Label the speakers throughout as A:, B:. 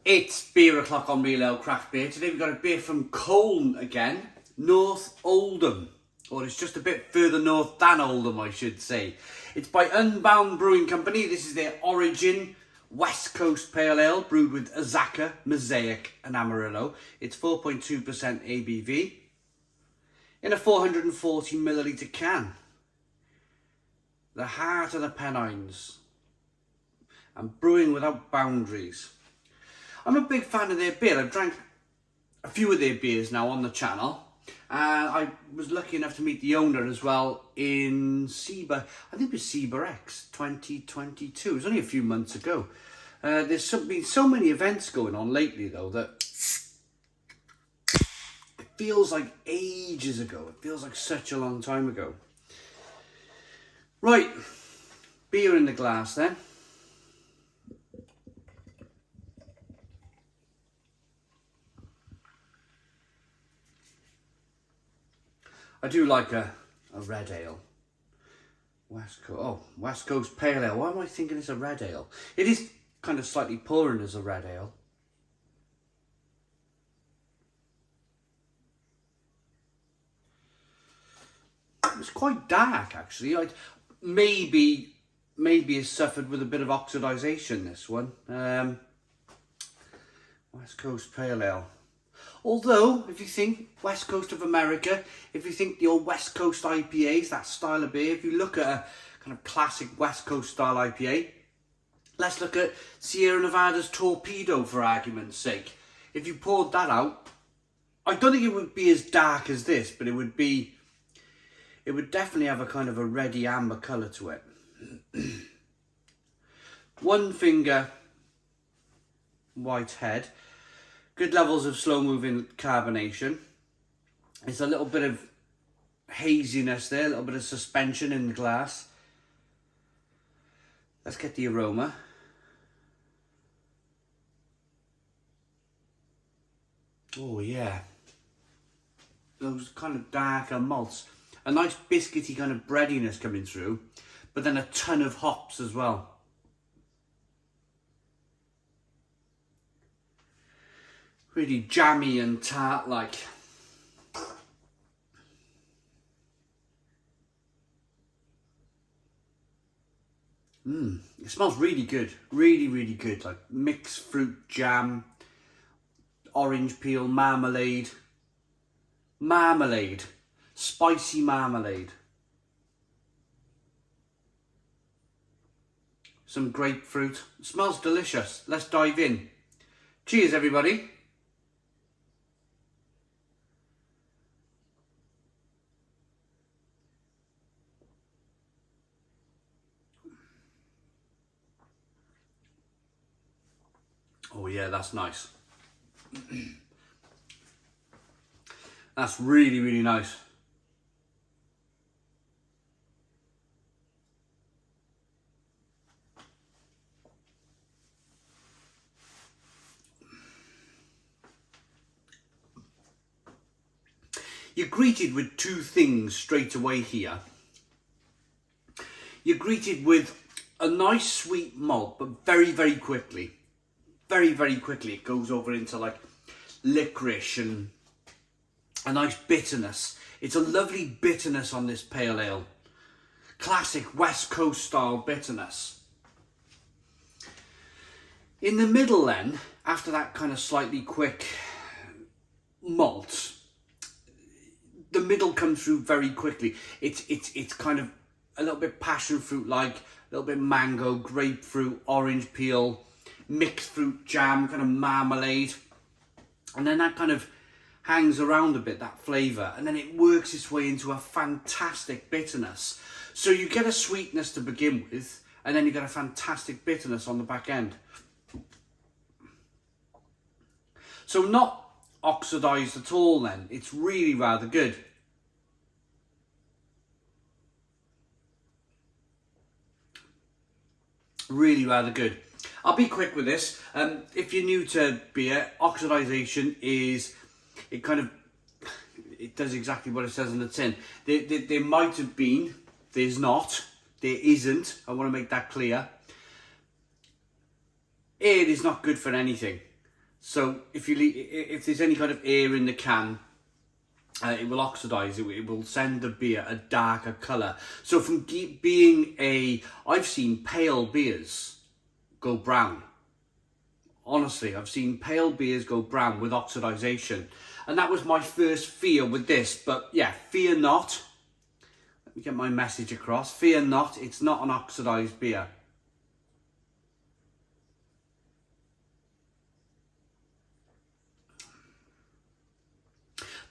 A: It's beer o'clock on Real Ale Craft Beer. Today we've got a beer from Colne again, North Oldham. Or it's just a bit further north than Oldham, I should say. It's by Unbound Brewing Company. This is their Origin West Coast Pale Ale, brewed with Azacca, Mosaic and Amarillo. It's 4.2% ABV in a 440ml can. The heart of the Pennines. And brewing without boundaries. I'm a big fan of their beer. I've drank a few of their beers now on the channel. And I was lucky enough to meet the owner as well in SEBA. I think it was SEBA X 2022. It was only a few months ago. There's been so many events going on lately though that it feels like ages ago. It feels like such a long time ago. Right, beer in the glass then. I do like a red ale. West Coast Pale Ale. Why am I thinking it's a red ale? It is kind of slightly pouring as a red ale. It's quite dark actually. Maybe it's suffered with a bit of oxidization, this one. West Coast Pale Ale. Although, if you think West Coast of America, if you think the old West Coast IPAs, that style of beer, if you look at a kind of classic West Coast style IPA, let's look at Sierra Nevada's Torpedo for argument's sake. If you poured that out, I don't think it would be as dark as this, but it would definitely have a kind of a reddy amber colour to it. One finger white head. Good levels of slow moving carbonation. It's a little bit of haziness there, a little bit of suspension in the glass. Let's get the aroma. Oh yeah. Those kind of darker malts. A nice biscuity kind of breadiness coming through, but then a ton of hops as well. Really jammy and tart-like. It smells really good. Really, really good. Like mixed fruit jam, orange peel, marmalade. Marmalade. Spicy marmalade. Some grapefruit. It smells delicious. Let's dive in. Cheers, everybody. Oh yeah, that's nice. That's really, really nice. You're greeted with two things straight away here. You're greeted with a nice sweet malt, but very, very quickly. Very, very quickly it goes over into like licorice and a nice bitterness. It's a lovely bitterness on this pale ale. Classic West Coast style bitterness. In the middle then, after that kind of slightly quick malt, the middle comes through very quickly. It's kind of a little bit passion fruit like, a little bit mango, grapefruit, orange peel, mixed fruit jam, kind of marmalade. And then that kind of hangs around a bit, that flavour. And then it works its way into a fantastic bitterness. So you get a sweetness to begin with, and then you get a fantastic bitterness on the back end. So not oxidised at all then. It's really rather good. Really rather good. I'll be quick with this. If you're new to beer, oxidization is, it does exactly what it says on the tin. There might have been, there's not, there isn't. I want to make that clear. It is not good for anything. So if there's any kind of air in the can, it will oxidize. It will send the beer a darker colour. So from being I've seen pale beers go brown. Honestly, I've seen pale beers go brown with oxidization. And that was my first fear with this. But yeah, fear not. Let me get my message across. Fear not, it's not an oxidized beer.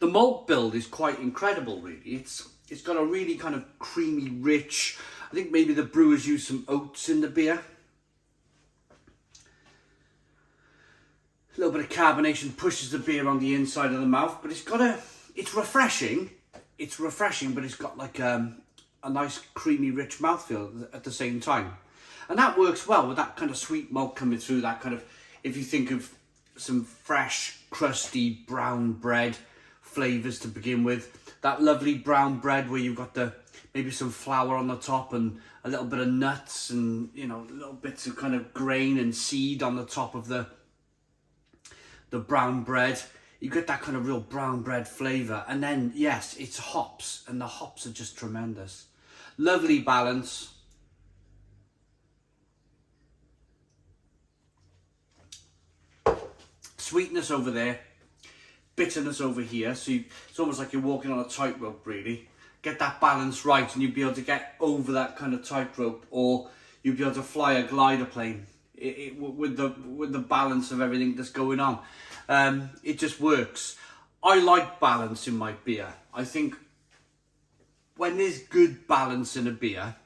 A: The malt build is quite incredible, really. It's got a really kind of creamy, rich. I think maybe the brewers used some oats in the beer. A little bit of carbonation pushes the beer on the inside of the mouth, but it's refreshing. It's refreshing, but it's got like a nice, creamy, rich mouthfeel at the same time. And that works well with that kind of sweet malt coming through, that kind of, if you think of some fresh, crusty, brown bread flavours to begin with. That lovely brown bread where you've got maybe some flour on the top and a little bit of nuts and, you know, little bits of kind of grain and seed on the top of the brown bread. You get that kind of real brown bread flavour. And then, yes, it's hops, and the hops are just tremendous. Lovely balance. Sweetness over there. Bitterness over here, so it's almost like you're walking on a tightrope, really. Get that balance right and you'll be able to get over that kind of tightrope, or you'll be able to fly a glider plane with the balance of everything that's going on. It just works. I like balance in my beer. I think when there's good balance in a beer,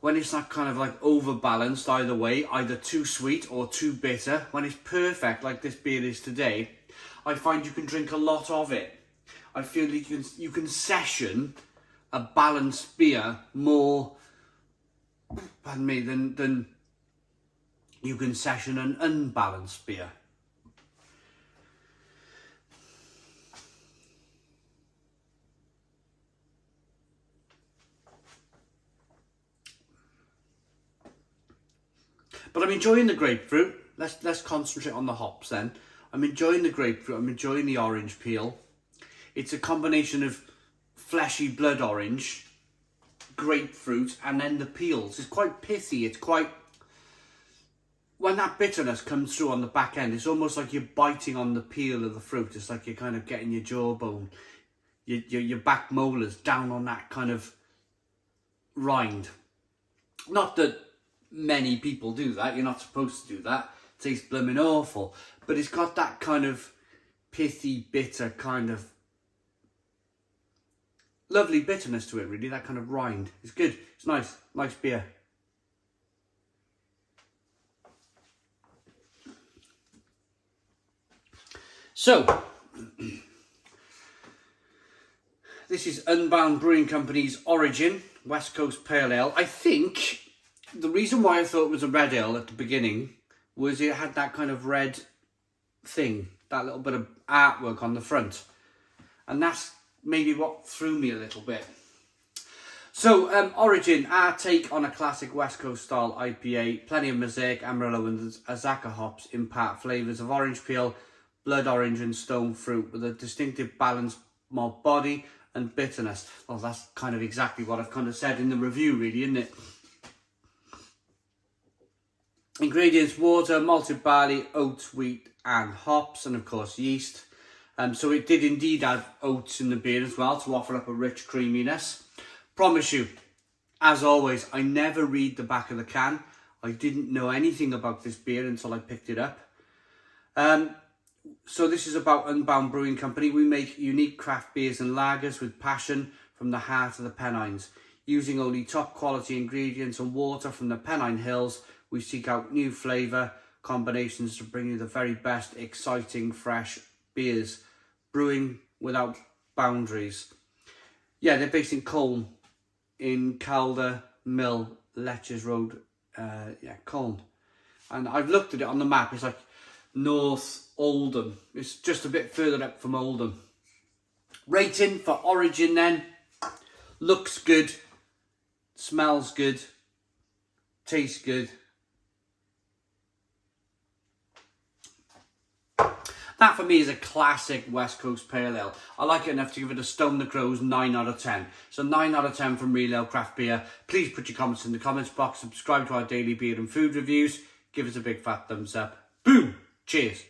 A: when it's not kind of like overbalanced either way, either too sweet or too bitter, when it's perfect like this beer is today, I find you can drink a lot of it. I feel you can session a balanced beer more, pardon me, than you can session an unbalanced beer. But I'm enjoying the grapefruit. Let's concentrate on the hops then. I'm enjoying the grapefruit. I'm enjoying the orange peel. It's a combination of fleshy blood orange, grapefruit, and then the peels. It's quite pithy. It's quite... When that bitterness comes through on the back end, it's almost like you're biting on the peel of the fruit. It's like you're kind of getting your jawbone, your back molars down on that kind of rind. Not that many people do that. You're not supposed to do that. It tastes blooming awful. But it's got that kind of pithy, bitter kind of lovely bitterness to it, really. That kind of rind. It's good. It's nice. Nice beer. So, this is Unbound Brewing Company's Origin West Coast Pale Ale. I think the reason why I thought it was a red ale at the beginning was it had that kind of red thing, that little bit of artwork on the front, and that's maybe what threw me a little bit. So Origin, our take on a classic West Coast style IPA, plenty of Mosaic, Amarillo and Azacca hops impart flavours of orange peel, blood orange and stone fruit with a distinctive balanced malt body and bitterness. Well, that's kind of exactly what I've kind of said in the review, really, isn't it? Ingredients: water, malted barley, oats, wheat and hops, and of course yeast. So it did indeed have oats in the beer as well to offer up a rich creaminess. Promise you, as always, I never read the back of the can. I didn't know anything about this beer until I picked it up. So this is about Unbound Brewing Company. We make unique craft beers and lagers with passion from the heart of the Pennines. Using only top quality ingredients and water from the Pennine Hills, we seek out new flavour combinations to bring you the very best, exciting, fresh beers. Brewing without boundaries. Yeah, they're based in Colne, in Calder Mill, Letchers Road, Colne. And I've looked at it on the map. It's like North Oldham. It's just a bit further up from Oldham. Rating for Origin then. Looks good. Smells good. Tastes good. That for me is a classic West Coast Pale Ale. I like it enough to give it a Stone the Crows 9 out of 10. So 9 out of 10 from Real Ale Craft Beer. Please put your comments in the comments box. Subscribe to our daily beer and food reviews. Give us a big fat thumbs up. Boom! Cheers!